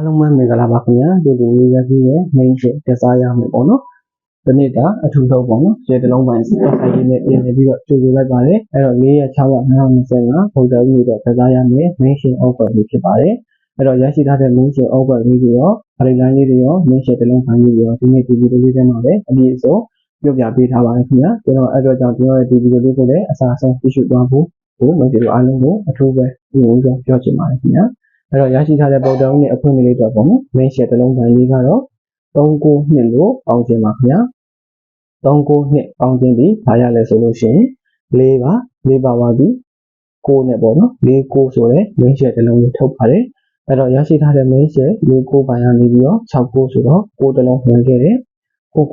အားလုံးပဲမင်္ဂလာပါခင်ဗျာတို့ဒီနေ့ရက်ကြီးရဲ့ main share တက်စားရမယ်ပေါ့နော်ဒီနေ့ကအထူးဆုံးပေါ့နော်ရှယ်တစ်လုံးပိုင်းစက်ဆိုင်ရင်းနဲ့ပြင်နေပြီးတော့ကြိုလိုက်ပါတယ်အဲ့တော့4ရက်6ရက်2025ဗုဒ္ဓဦးတော့တက်စားရမယ် main share offer လေးဖြစ်ပါတယ်အဲ့တော့ရရှိထားတဲ့ main share offer လေးတွေရောအရိလိုင်းလေးတွေရော main share တစ်လုံးပိုင်းလေးတွေရောဒီနေ့ဒီဗီဒီယိုလေးထဲမှာပဲအပြည့်အစုံပြောပြပေးထားပါတယ်ခင်ဗျာကျွန်တော်အဲ့တော့ကြောင့်ကျွန်တော်ရဲ့ဒီဗီဒီယိုလေးကိုလည်းအစားအဆုံးကြည့်ရှုသွားဖို့မိတ်ဆွေတို့အားလုံးကိုအထူးပဲဒီလိုကြောင့်ပြောချင်ပါတယ်ခင်ဗျာအဲ့တော့ရရှိထားတဲ့ပုံတောင်းနဲ့အခွင့်အရေးတွေပေါ့နော် main share တစ်လုံးပိုင်းလေးကတော့392လို့ပေါင်းခြင်းပါခင်ဗျာ392ပေါင်းခြင်းဒီဘာရလဲဆိုလို့ရှိရင်4ပါဝါဒီ6နဲ့ပေါ့နော်49ဆိုတဲ့ main share တစ်လုံးကိုထုတ်ပါတယ်အဲ့တော့ရရှိထားတဲ့ main share 49ပိုင်းကနေပြီးတော့69ဆိုတော့6တစ်လုံးဝင်ခဲ့တယ်6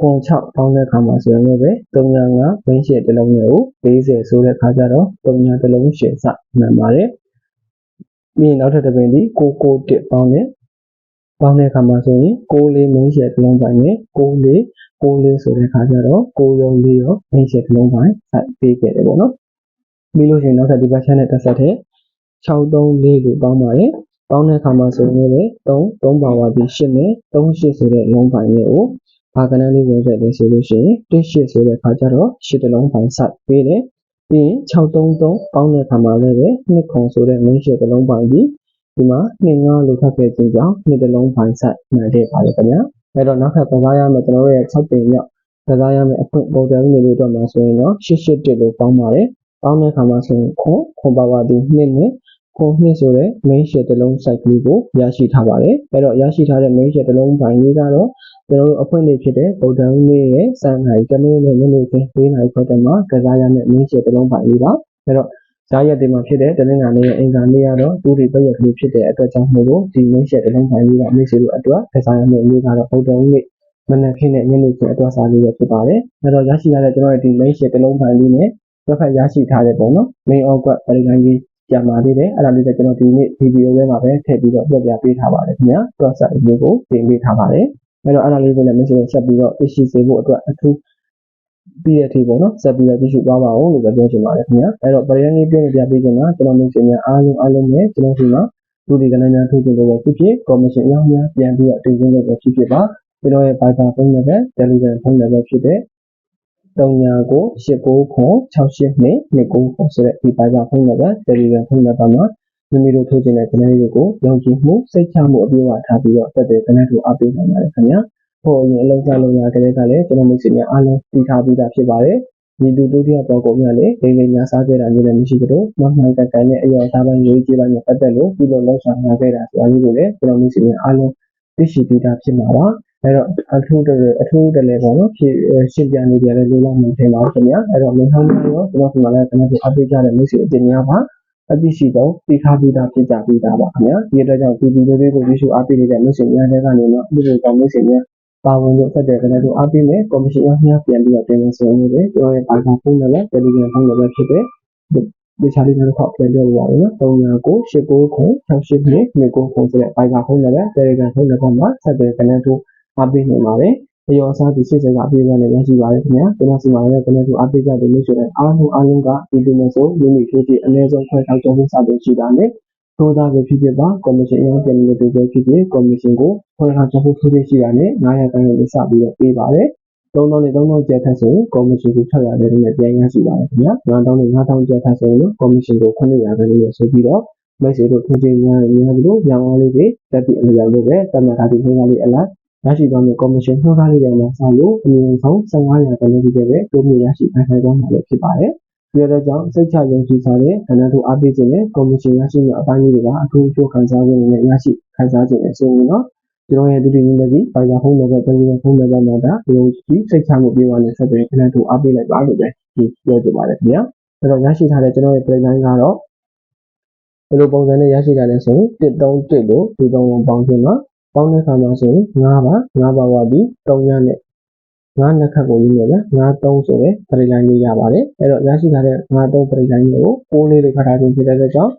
ပေါင်းတဲ့အခါမှာဆိုရင်လည်း305 main share တစ်လုံးနဲ့ကို40ဆိုတဲ့အခါကျတော့3တစ်လုံးရှယ်စမှန်ပါတယ်ပြီးနောက်ထပ်တစ်ပင်ဒီ991ပေါင်းတဲ့အခါမှာဆိုရင်64 main share တစ်လုံးပိုင်းနဲ့64ဆိုတဲ့အခါကျတော့6ရော4ရော main share တစ်လုံးပိုင်းဆက်ပေးခဲ့တယ်ပေါ့နော်ပြီးလို့ရှိရင်နောက်ထပ်ဒီဘက် channel တက်ဆက်တဲ့634လို့ပေါင်းပါတယ်ပေါင်းတဲ့အခါမှာဆိုရင်လည်း3ပါဝါဒီ8နဲ့38ဆိုတဲ့လုံးပိုင်းနဲ့ကိုဘာကနန်းလေးဝင်ခဲ့တယ်ဆိုလို့ရှိရင်18ဆိုတဲ့အခါကျတော့8တစ်လုံးပိုင်းဆက်ပေးတယ်ပြီးရင်633ပေါင်းတဲ့အခါမှာလည်းပဲ2ခုဆိုတဲ့ main share တစ်လုံးပိုင်းပြီးဒီမှာ25လို့ထပ်ခဲ့ခြင်းကြောင့်2တစ်လုံးပိုင်းဆက်မှန်ခဲ့ပါတယ်ခင်ဗျာအဲ့တော့နောက်ထပ်ကစားရမယ်ကျွန်တော်တို့ရဲ့6ပင်မြောက်ကစားရမယ်အခွင့်ပုံတယ်မျိုးလေးတော့မှာဆိုရင်တော့881လို့ပေါင်းပါတယ်ပေါင်းတဲ့အခါမှာဆိုရင်ခွန်ပါဝါဒီ2နဲ့ခွန်2ဆိုတဲ့ main share တစ်လုံး site ကလေးကိုရရှိထားပါတယ်အဲ့တော့ရရှိထားတဲ့ main share တစ်လုံးပိုင်းလေးကတော့ကျွန်တော်တို့အခွင့်အရေးဖြစ်တဲ့ဗုဒ္ဓဦးနေ့ရဲ့စံနိုင်တမင်းနဲ့ညနေခင်း4နာရီခွဲတည်းမှာကစားရမယ့် main share တစ်လုံးပိုင်းလေးပါအဲ့တော့ဈာရက်တွေမှာဖြစ်တဲ့တနင်္လာနေ့ရဲ့အင်္ဂါနေ့ကတော့တူရီပရက်ကလေးဖြစ်တဲ့အတွက်ကြောင့်မို့လို့ဒီ main share တစ်လုံးပိုင်းလေးကမိတ်ဆွေတို့အတွက်ကစားရမယ့်နေ့ကတော့ဗုဒ္ဓဦးနေ့မနက်ခင်းနဲ့ညနေခင်းအတွက်စားလေးရဖြစ်ပါတယ်အဲ့တော့ရရှိရတဲ့ကျွန်တော်ရဲ့ဒီ main share တစ်လုံးပိုင်းလေးနဲ့တစ်ဖက်ရရှိထားတဲ့ပေါ့နော် main output ပရိတိုင်းကြီးကြာမှာသေးတယ်အဲ့ဒါလေးကကျွန်တော်ဒီနေ့ဗီဒီယိုထဲမှာပဲထည့်ပြီးတော့ပြပြပေးထားပါတယ်ခင်ဗျာတွက်ဆက်လေးကိုတင်ပေးထားပါတယ်အဲ့တော့အဲ့ဒါလေးကိုလည်းမိတ်ဆွေတို့ဆက်ပြီးတော့သိရှိစေဖို့အတွက်အထူးပြီးတဲ့အထိပေါ့နော်ဆက်ပြီးတော့ကြည့်ရှုသွားပါဦးလို့ပြောချင်ပါတယ်ခင်ဗျာအဲ့တော့ပရိယန်ကြီးပြင်ပြပေးခြင်းကကျွန်တော်မိတ်ဆွေများအားလုံးနဲ့ကျွန်တော်ဒီမှာလူဒီကနေ့များထုတ်ပြန်လို့ဖြစ်ဖြစ် commission အများများပြန်ပြီးတော့တင်သွင်းလို့ဖြစ်ဖြစ်ပါကျွန်တော်ရဲ့ Viber ဖုန်းနံပါတ် Telegram ဖုန်းနံပါတ်ဖြစ်တဲ့3998968229ဆိုတဲ့ဒီ Viber ဖုန်းနံပါတ် Telegram ဖုန်းနံပါတ်မှာမိမိတို့ထုတ်ခြင်းတဲ့ကနေတွေကိုယုံကြည်မှုစိတ်ချမှုအပြည့်အဝထားပြီးတော့တက်တဲ့ကနေတို့အားပေးနိုင်ပါတယ်ခင်ဗျာဟိုအရင်အလုံးစားလုံးရတဲ့ကလည်းကျွန်တော်မိတ်ဆွေများအားလုံးသိထားပြီးသားဖြစ်ပါတယ်ဒီဒုတိယပေါ်ကုန်များလည်းလေးများစားခဲ့တာမျိုးလည်းမရှိကြတော့မှန်မှန်ကန်ကန်နဲ့အရောစားပိုင်းရေးကြည့်ပိုင်းနဲ့ပတ်သက်လို့ပြီးလို့လောက်ဆောင်လာခဲ့တာဆိုတာမျိုးကိုလည်းကျွန်တော်မိတ်ဆွေများအားလုံးသိရှိပြီးသားဖြစ်မှာပါအဲ့တော့အထူးတလဲပေါ့နော်ဖြည့်ရှင်းပြနေကြတဲ့လေးလောက်မှထင်ပါခင်ဗျာအဲ့တော့မင်းဟောင်းများရောကျွန်တော်ဒီမှာလည်းကျွန်တော်အပေးကြတဲ့မိတ်ဆွေအတင်များပါအသိရှိတော့သိထားပြီးသားဖြစ်ကြပြီးသားပါခင်ဗျာဒီအတွက်ကြောင့်ဒီဗီဒီယိုလေးကိုကြည့်ရှုအားပေးနေတဲ့မိတ်ဆွေများတွေကနေတော့ဒီလိုကောင်းမိတ်ဆွေများပါဝင်လို့ဆက်တဲ့ကနေတော့အားပေးမယ် commission အများပြန်ပြီးတော့တင်မယ်ဆိုရင်လည်းကျွန်တော်ရဲ့ Viber ဖုန်းနံပါတ် Telegram ဖုန်းနံပါတ်ဖြစ်တဲ့ဒီချာလေးတစ်ခေါက်ပြန်ပြောပြပါဦးနော်3998968229ဆိုတဲ့ Viber ဖုန်းနံပါတ် Telegram ဖုန်းနံပါတ်မှာဆက်တဲ့ကနေတော့အားပေးနေပါတယ်အယောအစားဒီစစ်စကအပေးကနေရရှိပါတယ်ခင်ဗျာကျွန်တော်စီမံရတဲ့ကနေတော့အားပေးကြတယ်လို့ဆိုတဲ့အားလုံးကဒီလိုမျိုးဆိုမိမိဖြစ်ဖြစ်အနည်းဆုံးခွဲထောက်ကြမှုစတင်ရှိတာနဲ့သို့သာပဲဖြစ်ဖြစ်ပါ commission အရင်ပြန်လို့တွေ့ဖြစ်ဖြစ် commission ကိုခွဲထောက်ကြမှုဖြစ်ရှိတာနဲ့900တိုင်းကိုစပြီးတော့ပေးပါတယ်3000နဲ့3000ကျပ်ထပ်ဆိုရင် commission ကိုထွက်ရတယ်နဲ့ပြန်ရရှိပါတယ်ခင်ဗျာ9000နဲ့9000ကျပ်ထပ်ဆိုရင် commission ကို900ရတယ်လို့ဆိုပြီးတော့မိတ်ဆွေတို့ထင်ချင်းများလို့ရောင်းအားလေးတွေတက်ပြီးအလျောက်လေးပဲတတ်မှတ်ထားပြီးနှုန်းလေးအလားရရှိသွားမယ့် commission နှုန်းထားလေးတွေမှာဆောက်လို့အမြင့်ဆုံး1500ကျပ်လေးတွေပဲတိုးမြင့်ရရှိနိုင်သွားမှာလည်းဖြစ်ပါတယ်ဒီတော့ကြောင့်စိတ်ချယုံကြည်စားတဲ့အနေနဲ့အားပေးခြင်းနဲ့ commission ရရှိမယ့်အပိုင်းလေးတွေကအထူးအကျိုးခံစားခြင်းနဲ့ရရှိခံစားခြင်းနဲ့ဆိုရင်တော့ကျွန်တော်ရဲ့ဒီနေ့နေ့ဒီ Viber ဖုန်းနံပါတ် Telegram ဖုန်းနံပါတ်မှာဒါယုံကြည်စိတ်ချမှုပြေဝနဲ့ဆက်သွယ်အနေနဲ့အားပေးလိုက်ပါလို့ပဲဒီပြောချင်ပါတယ်ခင်ဗျာအဲ့တော့ရရှိထားတဲ့ကျွန်တော်ရဲ့ plan ကတော့ဘယ်လိုပုံစံနဲ့ရရှိတာလဲဆိုရင်131လို့ဒီပုံပေါင်းခြင်းမှာပေါင်းတဲ့အခါမှာဆိုရင်9ပါဝါပြီး3နဲ့9နှစ်ခတ်ကိုရင်းရဗျာ93ဆိုတဲ့ပရိလိုင်းလေးရပါတယ်အဲ့တော့ရရှိထားတဲ့93ပရိလိုင်းကို6လေးတွေခတ်ထားခြင်းဖြစ်တဲ့အတွက်ကြောင့်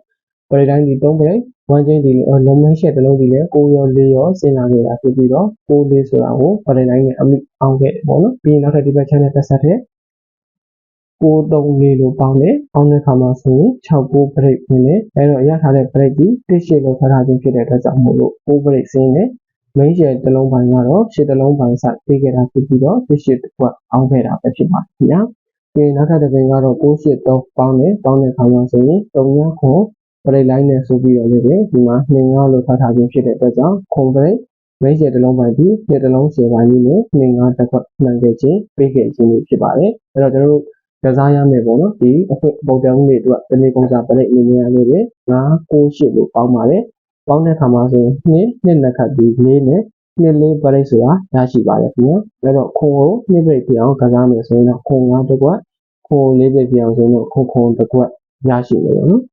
ပရိလိုင်းဒီ3ပရိဝမ်းချင်းဒီလုံးမင်းရှက်တစ်လုံးဒီလည်း6ရော4ရောဆင်းလာနေတာဖြစ်ပြီးတော့6လေးဆိုတာကိုပရိလိုင်းနဲ့အမိအောင်ခဲ့ပေါ့နော်ပြီးရင်နောက်ထပ်ဒီဘက် channel တက်ဆက်တဲ့ 634လို့ပေါင်းတယ်ပေါင်းတဲ့အခါမှာဆိုရင်69 break ဝင်တယ်အဲ့တော့ရထားတဲ့ break ကြီးတစ်ရှစ်လို့ထားထားခြင်းဖြစ်တဲ့အတွက်ကြောင့်မို့လို့6 break စင်းနဲ့ main share တစ်လုံးပိုင်းကတော့ရှစ်တစ်လုံးပိုင်းစပေးခဲ့တာဖြစ်ပြီးတော့တစ်ရှစ်တစ်ခွက်အောင်းခဲ့တာပဲဖြစ်ပါတယ်ခင်ဗျာပြီးနောက်ထပ်တစ်ပင်ကတော့683ပေါင်းတဲ့အခါမှာဆိုရင်3ခွန် break line နဲ့ဆိုပြီးတော့လည်းဒီမှာ25လို့ထားထားခြင်းဖြစ်တဲ့အတွက်ကြောင့်ခွန် break main share တစ်လုံးပိုင်းပြီးတစ်တစ်လုံး share ပိုင်းလေးနဲ့25တစ်ခွက်နှံခဲ့ခြင်းပေးခဲ့ခြင်းဖြစ်ပါတယ်အဲ့တော့ကျွန်တော်တို့ကစားရမယ်ပေါ့နော်ဒီအခုပုံစံဦးတွေအတွက်ဒီနေ့ပုံစံ break အနေနဲ့လေးပဲ998လို့ပေါင်းပါတယ်ပေါင်းတဲ့အခါမှာဆိုရင်2နှစ်ခတ်ပြီး4နဲ့2 break ဆိုတာရရှိပါတယ်ခင်ဗျာအဲ့တော့ခွန်ကို2 break ပြအောင်ကစားမယ်ဆိုရင်တော့ခွန်9တစ်ခွက်ခွန်4 break ပြအောင်ဆိုရင်တော့ခွန်တစ်ခွက်ရရှိမယ်ပေါ့နော်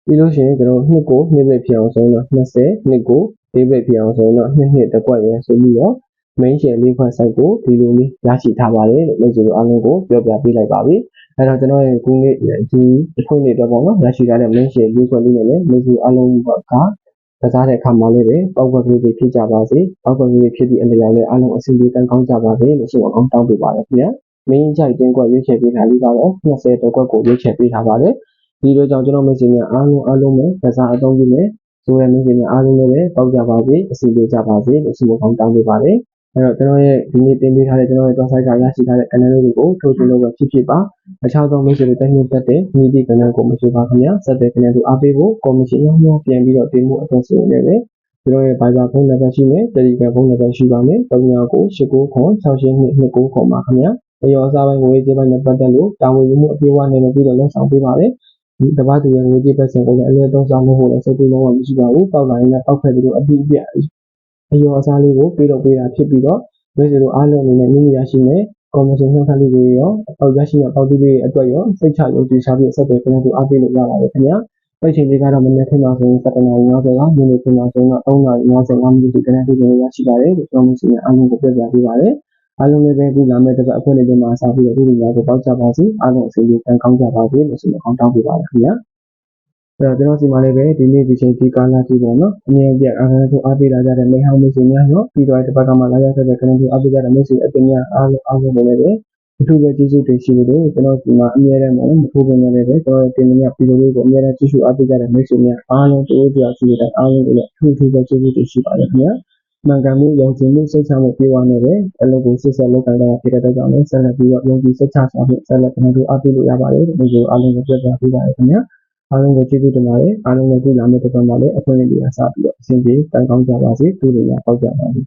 ပြီးလို့ရှိရင်ကျွန်တော်2ကို2 break ပြအောင်ဆိုရင်တော့20 2ကို4 break ပြအောင်ဆိုရင်တော့2တစ်ခွက်ရယ်ဆိုပြီးတော့ main share 4ခွက်စိုက်ကိုဒီလိုလေးရရှိထားပါတယ်လို့မိတ်ဆွေတို့အားလုံးကိုပြောပြပေးလိုက်ပါပြီအဲ့တော့ကျွန်တော်ရဲ့ခုနေ့ဒီအခွင့်အရေးအတွက်ပေါ့နော်ရရှိထားတဲ့ main share 4ခွက်လေးနဲ့လည်းမိတ်ဆွေအားလုံးကကစားတဲ့အခါမှာလည်းပဲပေါက်ကွက်လေးတွေဖြစ်ကြပါစေပေါက်ကွက်လေးတွေဖြစ်ပြီးအလျောက်လည်းအားလုံးအဆင်ပြေကောင်းကြပါစေလို့ဆုအောင်တောင်းပေးပါတယ်ခင်ဗျာ main ကြိုက်တင်ကွက်ရွေးချယ်ပေးထားလေးကတော့20တော့ကွက်ကိုရွေးချယ်ပေးထားပါတယ်ဒီလိုကြောင့်ကျွန်တော်မိတ်ဆွေများအားလုံးပဲကစားအသုံးပြုမယ်ဆိုတဲ့မိတ်ဆွေများအားလုံးလည်းပဲပေါက်ကြပါစေအဆင်ပြေကြပါစေလို့ဆုအောင်တောင်းပေးပါတယ်အဲ့တော့ကျွန်တော်ရဲ့ဒီနေ့တင်ပေးထားတဲ့ကျွန်တော်ရဲ့ website ကရရှိထားတဲ့ channel လေးကိုထိုးကြည့်လို့ပဲဖြစ်ပါအခြားသောမိတ်ဆွေတွေတက်တက်တဲ့မိသည့် channel ကိုမရှိပါခင်ဗျာဆက်တဲ့ channel ကိုအားပေးဖို့ commission များပြန်ပြီးတော့တင်ဖို့အတွက်ဆိုရင်လည်းကျွန်တော်ရဲ့ Viber ဖုန်းနံပါတ်ရှိမယ် Telegram ဖုန်းနံပါတ်ရှိပါမယ်39989269ခေါ်ပါခင်ဗျာအရောအစားပိုင်းငွေကြေးပိုင်းနဲ့ပတ်သက်လို့တာဝန်ယူမှုအပြည့်အဝနဲ့ပြီးတော့လက်ဆောင်ပေးပါတယ်ဒီတပတ်တည်းရဲ့ငွေကြေးပတ်စံကိုလည်းအလဲသုံးစားမှုကိုလည်းစိတ်ကူးလုံးဝမရှိပါဘူးပေါက်လာရင်လည်းပေါက်ခဲ့ပြီးတော့အပြည့်အပြည့်အရောအစားလေးကိုပေးတော့ပေးတာဖြစ်ပြီးတော့မိတ်ဆွေတို့အားလုံးအနေနဲ့မိမိရရှိမဲ့ commission နှုတ်ထားလေးတွေရောအောက်ရရှိမဲ့ပေါက်တီးလေးအတွက်ရောစိတ်ချယုံကြည်စားပြီးဆက်သွယ်ပြန်လို့အားပေးလို့ရပါတယ်ခင်ဗျာပိတ်ချိန်လေးကတော့မနေ့ထင်ပါဆိုရင်7:50ကညနေထင်ပါဆိုရင်တော့3:55မိနစ်ဒီကနေ့ဒီလိုရရှိပါတယ်လို့ကျွန်တော်မျိုးစီအားလုံးကိုပြပြပေးပါတယ်အားလုံးလည်းပဲဒီလာမယ့်တစ်ပတ်အဖွဲ့လေးတွေမှာစပြီးတော့ဒီလိုမျိုးကိုပေါက်ကြပါစေအားလုံးအစီအစဉ်ကောင်းကြပါစေလို့ဆုမကောင်းတောင်းပေးပါတယ်ခင်ဗျာအဲ့တော့ကျွန်တော်စီမှာလည်းပဲဒီနေ့ဒီချိန်ဒီကာလကြည့်ပေါ့နော်အမြဲပြအားလုံးကိုအားပေးလာကြတဲ့မိဟောင်းမိတ်ဆွေများရောပြီးတော့ဒီဘက်ကမှလာရောက်တဲ့ကနေကိုအားပေးကြတဲ့မိတ်ဆွေအပင်များအားလုံးကိုလည်းပဲအထူးပဲကျေးဇူးတင်ရှိလို့ကျွန်တော်ဒီမှာအမြဲတမ်းမထိုးပင်နေလည်းပဲကျွန်တော်တင်မြဗီဒီယိုလေးကိုအမြဲတမ်းကြည့်ရှုအားပေးကြတဲ့မိတ်ဆွေများအားလုံးတို့တရားရှိတဲ့အားလုံးကိုလည်းအထူးပဲကျေးဇူးတင်ရှိပါတယ်ခင်ဗျာမှန်ကန်မှုယုံကြည်မှုစိတ်ချမှုပြေဝနေတယ်အလုပ်ကိုစစ်ဆက်လုပ်ကြတာဖြစ်တဲ့ကြောင့်လည်းဆက်လက်ပြီးတော့ယုံကြည်စိတ်ချစွာဖြင့်ဆက်လက်ကျွန်တော်တို့အားပေးလို့ရပါတယ်ဒီလိုအားလုံးကိုပြပြပေးပါတယ်ခင်ဗျာအားလုံးကိုကျေးဇူးတင်ပါတယ်အားလုံးကိုကြည့်လာမယ့်တစ်ပတ်မှာလည်းအခွင့်အရေးတွေအစားပြီးတော့အစဉ်ပြေတန်ကောင်းကြပါစေသူတွေများပေါက်ကြပါစေ